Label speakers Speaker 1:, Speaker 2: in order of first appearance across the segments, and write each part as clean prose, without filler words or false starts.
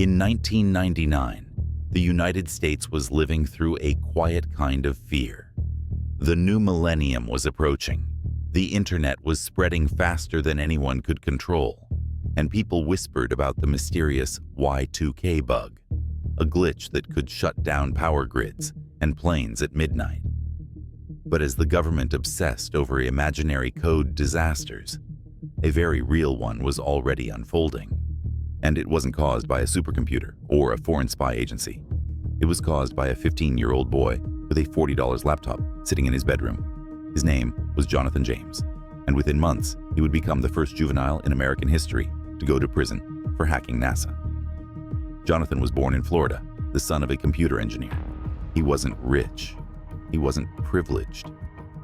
Speaker 1: In 1999, the United States was living through a quiet kind of fear. The new millennium was approaching. The internet was spreading faster than anyone could control, and people whispered about the mysterious Y2K bug, a glitch that could shut down power grids and planes at midnight. But as the government obsessed over imaginary code disasters, a very real one was already unfolding. And it wasn't caused by a supercomputer or a foreign spy agency. It was caused by a 15-year-old boy with a $40 laptop sitting in his bedroom. His name was Jonathan James, and within months, he would become the first juvenile in American history to go to prison for hacking NASA. Jonathan was born in Florida, the son of a computer engineer. He wasn't rich. He wasn't privileged,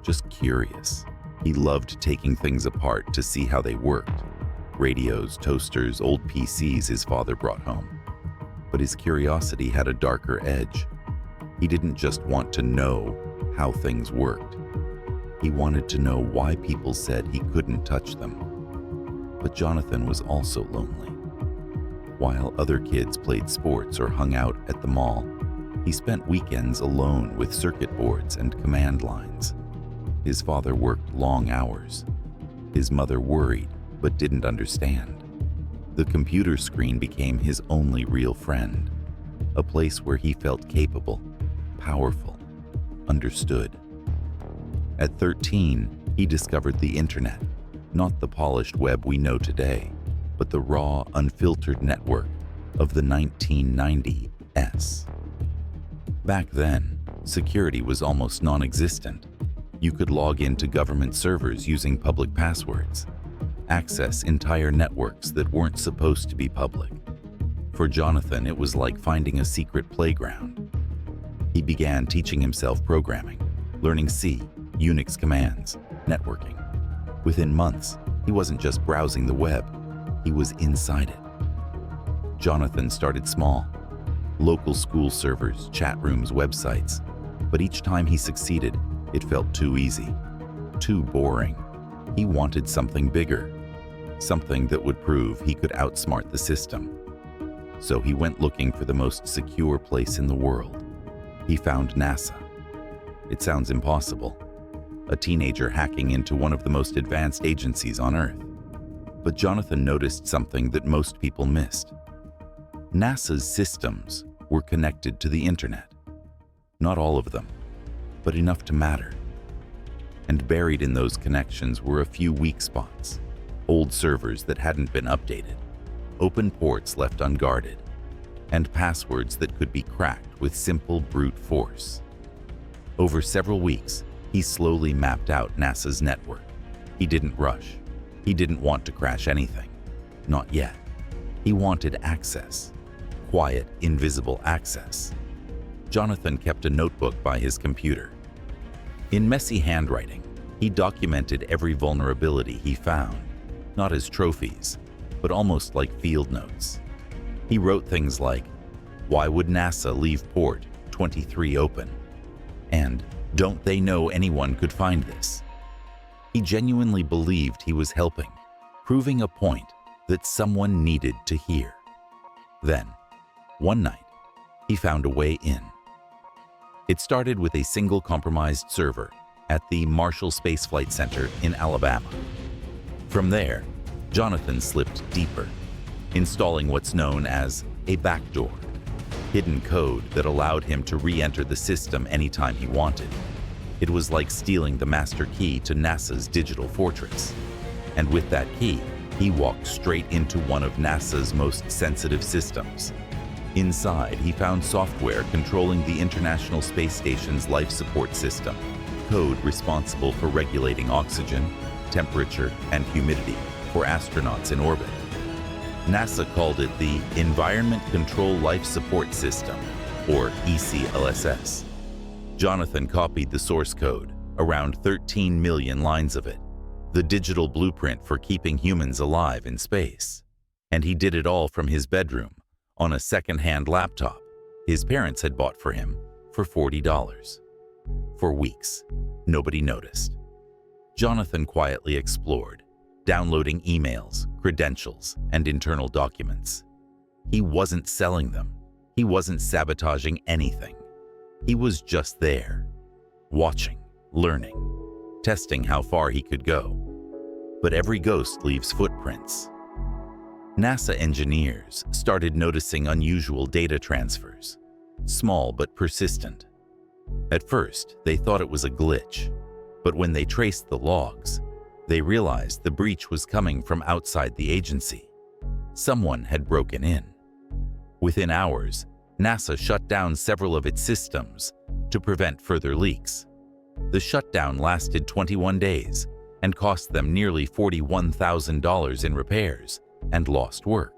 Speaker 1: just curious. He loved taking things apart to see how they worked. Radios, toasters, old PCs his father brought home. But his curiosity had a darker edge. He didn't just want to know how things worked. He wanted to know why people said he couldn't touch them. But Jonathan was also lonely. While other kids played sports or hung out at the mall, he spent weekends alone with circuit boards and command lines. His father worked long hours. His mother worried, but didn't understand. The computer screen became his only real friend, a place where he felt capable, powerful, understood. At 13, he discovered the internet, not the polished web we know today, but the raw, unfiltered network of the 1990s. Back then, security was almost non-existent. You could log into government servers using public passwords, access entire networks that weren't supposed to be public. For Jonathan, it was like finding a secret playground. He began teaching himself programming, learning C, Unix commands, networking. Within months, he wasn't just browsing the web, he was inside it. Jonathan started small, local school servers, chat rooms, websites. But each time he succeeded, it felt too easy, too boring. He wanted something bigger, something that would prove he could outsmart the system. So he went looking for the most secure place in the world. He found NASA. It sounds impossible. A teenager hacking into one of the most advanced agencies on Earth. But Jonathan noticed something that most people missed. NASA's systems were connected to the internet. Not all of them, but enough to matter. And buried in those connections were a few weak spots, old servers that hadn't been updated, open ports left unguarded, and passwords that could be cracked with simple brute force. Over several weeks, he slowly mapped out NASA's network. He didn't rush. He didn't want to crash anything. Not yet. He wanted access. Quiet, invisible access. Jonathan kept a notebook by his computer. In messy handwriting, he documented every vulnerability he found, not as trophies, but almost like field notes. He wrote things like, "Why would NASA leave port 23 open?" And, "Don't they know anyone could find this?" He genuinely believed he was helping, proving a point that someone needed to hear. Then, one night, he found a way in. It started with a single compromised server at the Marshall Space Flight Center in Alabama. From there, Jonathan slipped deeper, installing what's known as a backdoor, hidden code that allowed him to re-enter the system anytime he wanted. It was like stealing the master key to NASA's digital fortress. And with that key, he walked straight into one of NASA's most sensitive systems. Inside, he found software controlling the International Space Station's life support system, code responsible for regulating oxygen, temperature, and humidity for astronauts in orbit. NASA called it the Environment Control Life Support System, or ECLSS. Jonathan copied the source code, around 13 million lines of it, the digital blueprint for keeping humans alive in space. And he did it all from his bedroom, on a second-hand laptop his parents had bought for him for $40. For weeks, nobody noticed. Jonathan quietly explored, downloading emails, credentials, and internal documents. He wasn't selling them. He wasn't sabotaging anything. He was just there, watching, learning, testing how far he could go. But every ghost leaves footprints. NASA engineers started noticing unusual data transfers, small but persistent. At first, they thought it was a glitch, but when they traced the logs, they realized the breach was coming from outside the agency. Someone had broken in. Within hours, NASA shut down several of its systems to prevent further leaks. The shutdown lasted 21 days and cost them nearly $41,000 in repairs and lost work.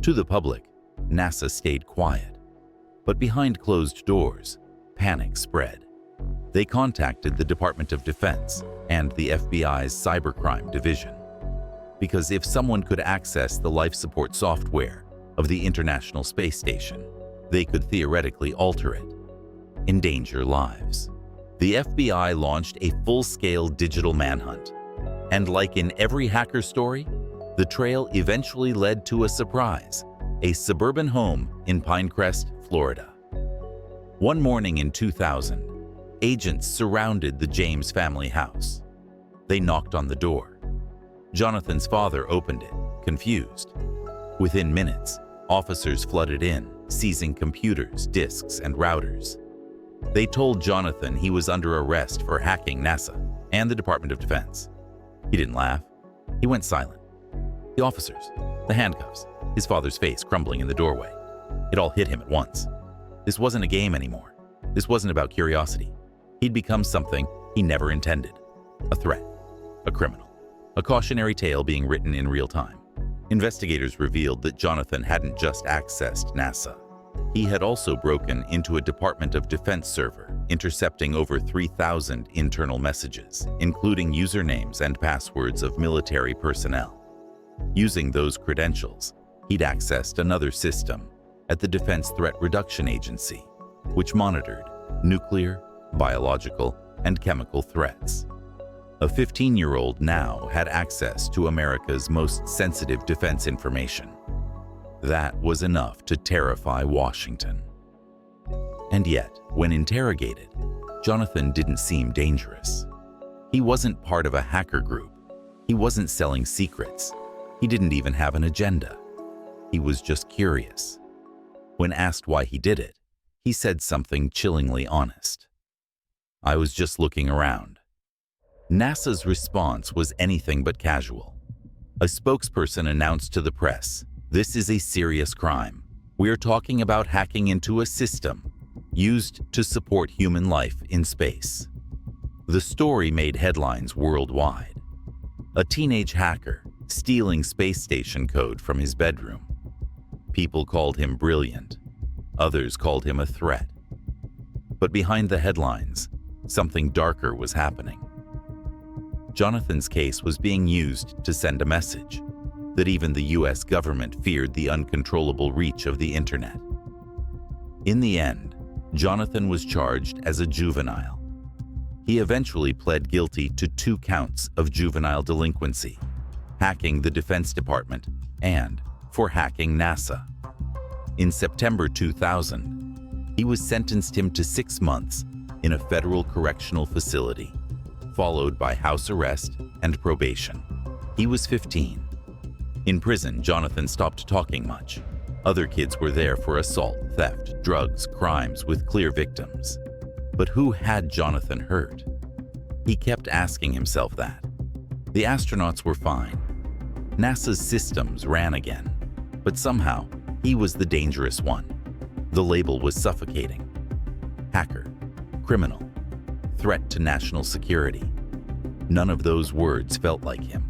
Speaker 1: To the public, NASA stayed quiet, but behind closed doors, panic spread. They contacted the Department of Defense and the FBI's cybercrime division, because if someone could access the life support software of the International Space Station, they could theoretically alter it, endanger lives. The FBI launched a full-scale digital manhunt, and like in every hacker story, the trail eventually led to a surprise: a suburban home in Pinecrest, Florida. One morning in 2000, agents surrounded the James family house. They knocked on the door. Jonathan's father opened it, confused. Within minutes, officers flooded in, seizing computers, disks, and routers. They told Jonathan he was under arrest for hacking NASA and the Department of Defense. He didn't laugh. He went silent. The officers, the handcuffs, his father's face crumbling in the doorway. It all hit him at once. This wasn't a game anymore. This wasn't about curiosity. He'd become something he never intended: a threat, a criminal, a cautionary tale being written in real time. Investigators revealed that Jonathan hadn't just accessed NASA. He had also broken into a Department of Defense server, intercepting over 3,000 internal messages, including usernames and passwords of military personnel. Using those credentials, he'd accessed another system at the Defense Threat Reduction Agency, which monitored nuclear, biological, and chemical threats. A 15-year-old now had access to America's most sensitive defense information. That was enough to terrify Washington. And yet, when interrogated, Jonathan didn't seem dangerous. He wasn't part of a hacker group. He wasn't selling secrets. He didn't even have an agenda. He was just curious. When asked why he did it, he said something chillingly honest. "I was just looking around." NASA's response was anything but casual. A spokesperson announced to the press, "This is a serious crime. We are talking about hacking into a system used to support human life in space." The story made headlines worldwide. A teenage hacker stealing space station code from his bedroom. People called him brilliant. Others called him a threat. But behind the headlines, something darker was happening. Jonathan's case was being used to send a message that even the US government feared the uncontrollable reach of the internet. In the end, Jonathan was charged as a juvenile. He eventually pled guilty to 2 counts of juvenile delinquency, hacking the Defense Department, and for hacking NASA. In September 2000, he was sentenced to 6 months in a federal correctional facility, followed by house arrest and probation. He was 15. In prison, Jonathan stopped talking much. Other kids were there for assault, theft, drugs, crimes with clear victims. But who had Jonathan hurt? He kept asking himself that. The astronauts were fine. NASA's systems ran again. But somehow, he was the dangerous one. The label was suffocating. Hacker, criminal, threat to national security. None of those words felt like him.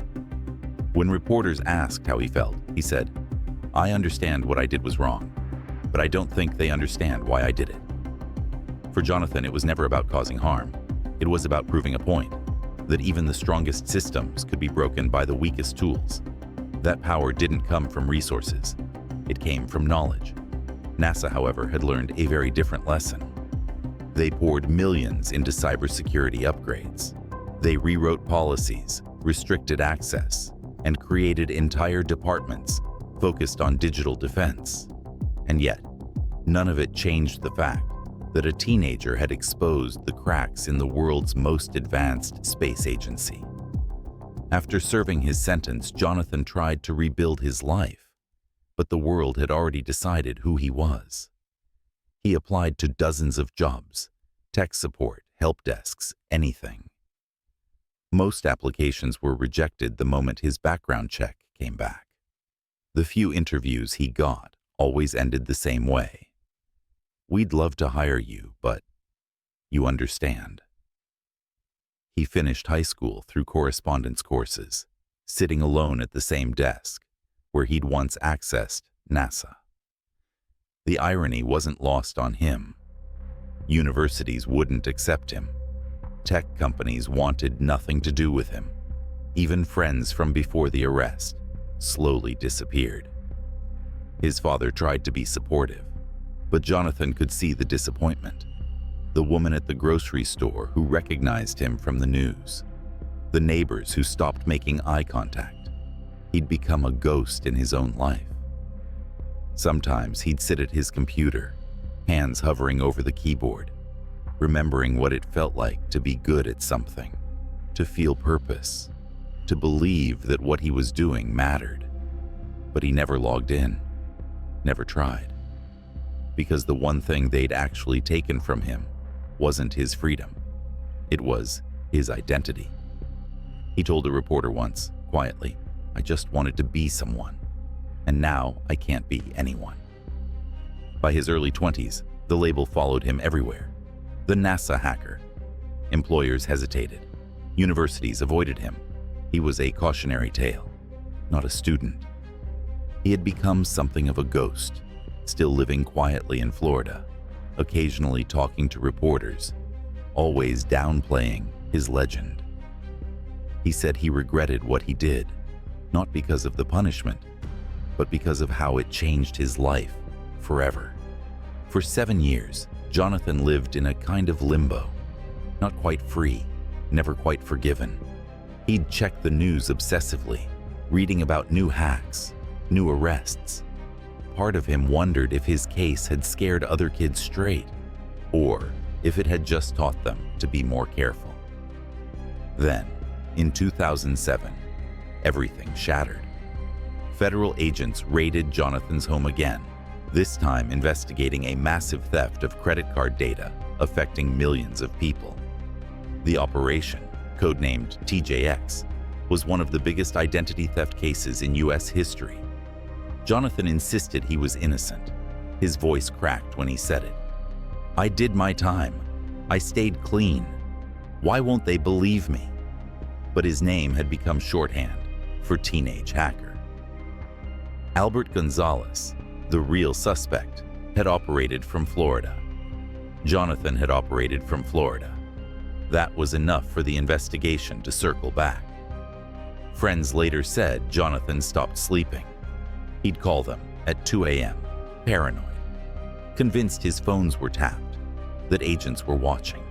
Speaker 1: When reporters asked how he felt, he said, "I understand what I did was wrong, but I don't think they understand why I did it." For Jonathan, it was never about causing harm. It was about proving a point, that even the strongest systems could be broken by the weakest tools. That power didn't come from resources. It came from knowledge. NASA, however, had learned a very different lesson. They poured millions into cybersecurity upgrades. They rewrote policies, restricted access, and created entire departments focused on digital defense. And yet, none of it changed the fact that a teenager had exposed the cracks in the world's most advanced space agency. After serving his sentence, Jonathan tried to rebuild his life, but the world had already decided who he was. He applied to dozens of jobs, tech support, help desks, anything. Most applications were rejected the moment his background check came back. The few interviews he got always ended the same way. "We'd love to hire you, but you understand." He finished high school through correspondence courses, sitting alone at the same desk where he'd once accessed NASA. The irony wasn't lost on him. Universities wouldn't accept him. Tech companies wanted nothing to do with him. Even friends from before the arrest slowly disappeared. His father tried to be supportive, but Jonathan could see the disappointment. The woman at the grocery store who recognized him from the news. The neighbors who stopped making eye contact. He'd become a ghost in his own life. Sometimes he'd sit at his computer, hands hovering over the keyboard, remembering what it felt like to be good at something, to feel purpose, to believe that what he was doing mattered. But he never logged in, never tried, because the one thing they'd actually taken from him wasn't his freedom. It was his identity. He told a reporter once, quietly, "I just wanted to be someone, and now I can't be anyone." By his early 20s, the label followed him everywhere. The NASA hacker. Employers hesitated. Universities avoided him. He was a cautionary tale, not a student. He had become something of a ghost, still living quietly in Florida, occasionally talking to reporters, always downplaying his legend. He said he regretted what he did, not because of the punishment, but because of how it changed his life forever. For 7 years, Jonathan lived in a kind of limbo, not quite free, never quite forgiven. He'd check the news obsessively, reading about new hacks, new arrests. Part of him wondered if his case had scared other kids straight, or if it had just taught them to be more careful. Then, in 2007, everything shattered. Federal agents raided Jonathan's home again, this time investigating a massive theft of credit card data affecting millions of people. The operation, codenamed TJX, was one of the biggest identity theft cases in U.S. history. Jonathan insisted he was innocent. His voice cracked when he said it. "I did my time. I stayed clean. Why won't they believe me?" But his name had become shorthand for teenage hacker. Albert Gonzalez, the real suspect, had operated from Florida. Jonathan had operated from Florida. That was enough for the investigation to circle back. Friends later said Jonathan stopped sleeping. He'd call them at 2 a.m., paranoid, convinced his phones were tapped, that agents were watching.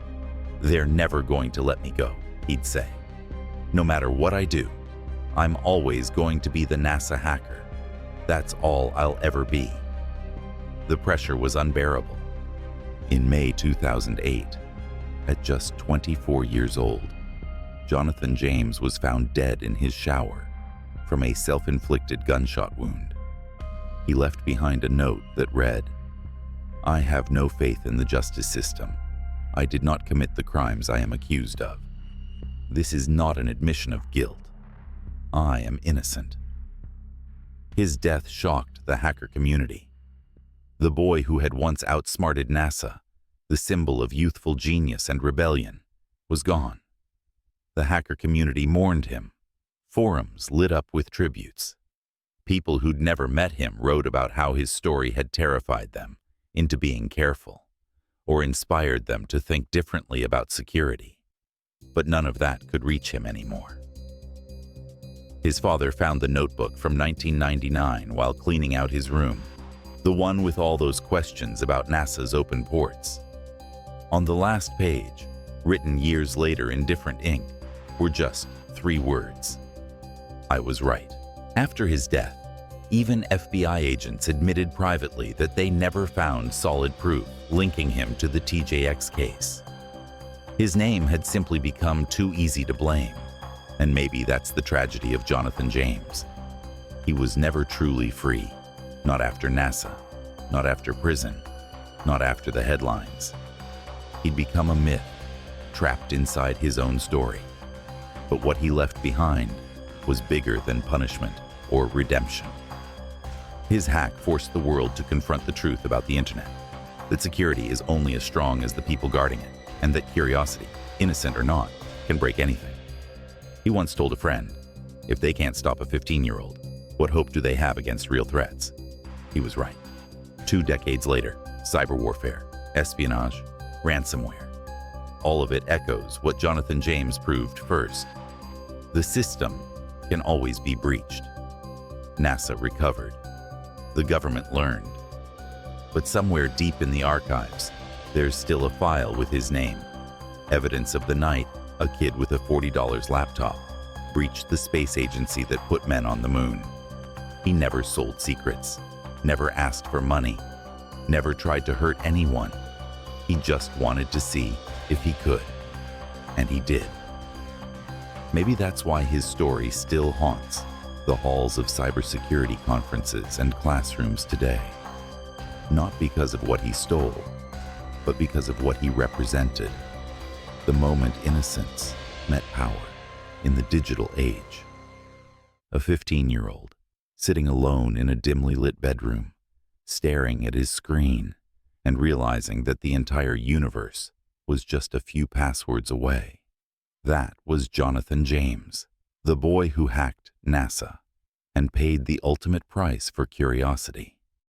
Speaker 1: "They're never going to let me go," he'd say. "No matter what I do, I'm always going to be the NASA hacker. That's all I'll ever be." The pressure was unbearable. In May 2008, at just 24 years old, Jonathan James was found dead in his shower from a self-inflicted gunshot wound. He left behind a note that read, "I have no faith in the justice system. I did not commit the crimes I am accused of. This is not an admission of guilt. I am innocent." His death shocked the hacker community. The boy who had once outsmarted NASA, the symbol of youthful genius and rebellion, was gone. The hacker community mourned him. Forums lit up with tributes. People who'd never met him wrote about how his story had terrified them into being careful, or inspired them to think differently about security. But none of that could reach him anymore. His father found the notebook from 1999 while cleaning out his room, the one with all those questions about NASA's open ports. On the last page, written years later in different ink, were just 3 words. "I was right." After his death, Even FBI agents admitted privately that they never found solid proof linking him to the TJX case. His name had simply become too easy to blame, and maybe that's the tragedy of Jonathan James. He was never truly free, not after NASA, not after prison, not after the headlines. He'd become a myth, trapped inside his own story. But what he left behind was bigger than punishment or redemption. His hack forced the world to confront the truth about the internet, that security is only as strong as the people guarding it, and that curiosity, innocent or not, can break anything. He once told a friend, if they can't stop a 15-year-old, what hope do they have against real threats? He was right. 2 decades later, cyber warfare, espionage, ransomware. All of it echoes what Jonathan James proved first. The system can always be breached. NASA recovered. The government learned. But somewhere deep in the archives, there's still a file with his name. Evidence of the night a kid with a $40 laptop breached the space agency that put men on the moon. He never sold secrets, never asked for money, never tried to hurt anyone. He just wanted to see if he could. And he did. Maybe that's why his story still haunts the halls of cybersecurity conferences and classrooms today. Not because of what he stole, but because of what he represented. The moment innocence met power in the digital age. A 15-year-old, sitting alone in a dimly lit bedroom, staring at his screen and realizing that the entire universe was just a few passwords away. That was Jonathan James, the boy who hacked NASA and paid the ultimate price for curiosity.